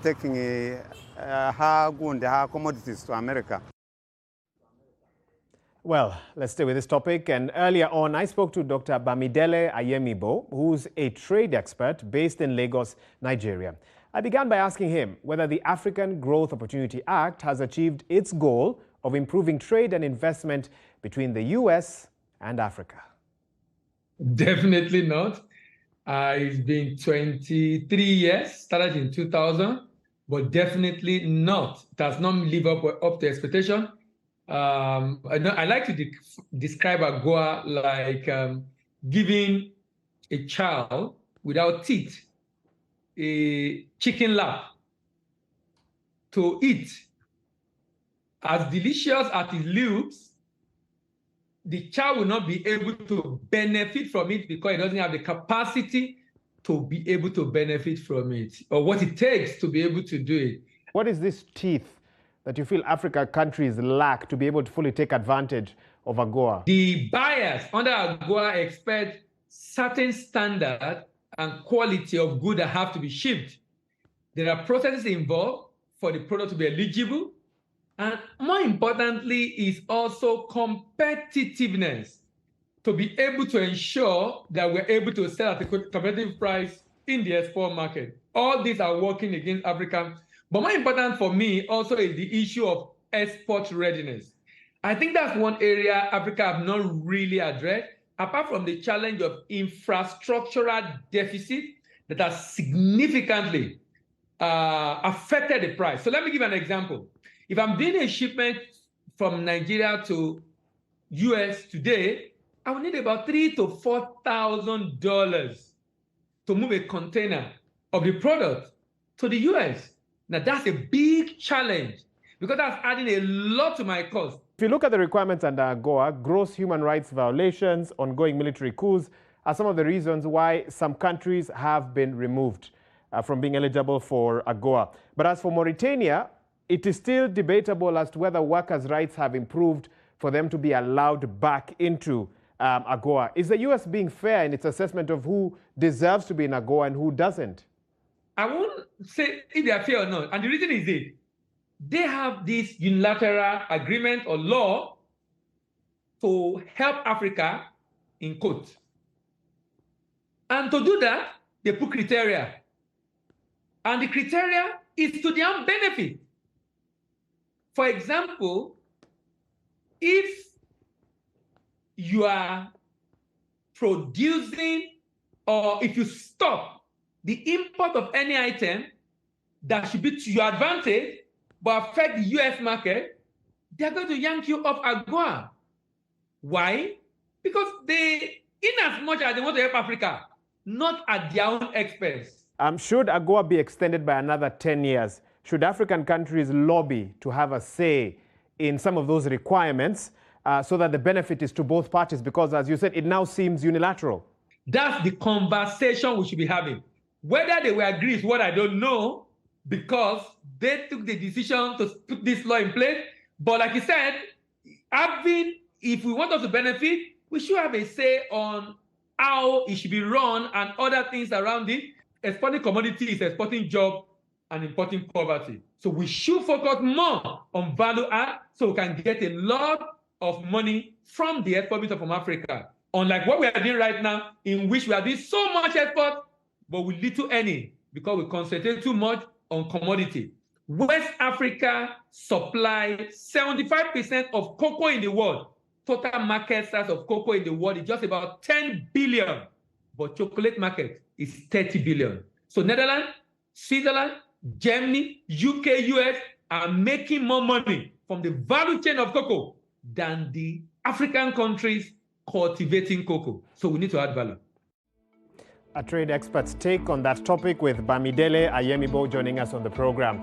taking her commodities to America. Well, let's stay with this topic. And earlier on, I spoke to Dr. Bamidele Ayemibo, who's a trade expert based in Lagos, Nigeria. I began by asking him whether the African Growth Opportunity Act has achieved its goal of improving trade and investment between the U.S. and Africa. Definitely not. It's been 23 years, started in 2000, but definitely not. It has not lived up to expectation. I like to describe Agoa like giving a child without teeth a chicken lap to eat. As delicious as it looks, the child will not be able to benefit from it because it doesn't have the capacity to be able to benefit from it, or what it takes to be able to do it. What is this teeth that you feel African countries lack to be able to fully take advantage of Agoa? The buyers under Agoa expect certain standard and quality of good that have to be shipped. There are processes involved for the product to be eligible. And more importantly, is also competitiveness, to be able to ensure that we're able to sell at a competitive price in the export market. All these are working against Africa. But more important for me also is the issue of export readiness. I think that's one area Africa have not really addressed, apart from the challenge of infrastructural deficit that has significantly affected the price. So let me give an example. If I'm doing a shipment from Nigeria to US today, I will need about $3,000 to $4,000 to move a container of the product to the US. Now that's a big challenge because that's adding a lot to my cost. If you look at the requirements under Agoa, gross human rights violations, ongoing military coups are some of the reasons why some countries have been removed from being eligible for Agoa. But as for Mauritania, it is still debatable as to whether workers' rights have improved for them to be allowed back into Agoa. Is the U.S. being fair in its assessment of who deserves to be in Agoa and who doesn't? I won't say if they are fair or not. And the reason is this. They have this unilateral agreement or law to help Africa, in quote. And to do that, they put criteria. And the criteria is to their benefit. For example, if you are producing or if you stop the import of any item that should be to your advantage but affect the US market, they're going to yank you off Agoa. Why? Because they, in as much as they want to help Africa, not at their own expense. Should Agoa be extended by another 10 years? Should African countries lobby to have a say in some of those requirements so that the benefit is to both parties? Because, as you said, it now seems unilateral. That's the conversation we should be having. Whether they will agree is what I don't know, because they took the decision to put this law in place. But like you said, if we want us to benefit, we should have a say on how it should be run and other things around it. Exporting commodity is exporting job and importing poverty. So we should focus more on value add so we can get a lot of money from the export from Africa. Unlike what we are doing right now, in which we are doing so much export, but with little earning because we concentrate too much on commodity. West Africa supply 75% of cocoa in the world. Total market size of cocoa in the world is just about 10 billion, but chocolate market is 30 billion. So Netherlands, Switzerland, Germany, UK, US are making more money from the value chain of cocoa than the African countries cultivating cocoa. So we need to add value. A trade expert's take on that topic with Bamidele Ayemibo joining us on the program.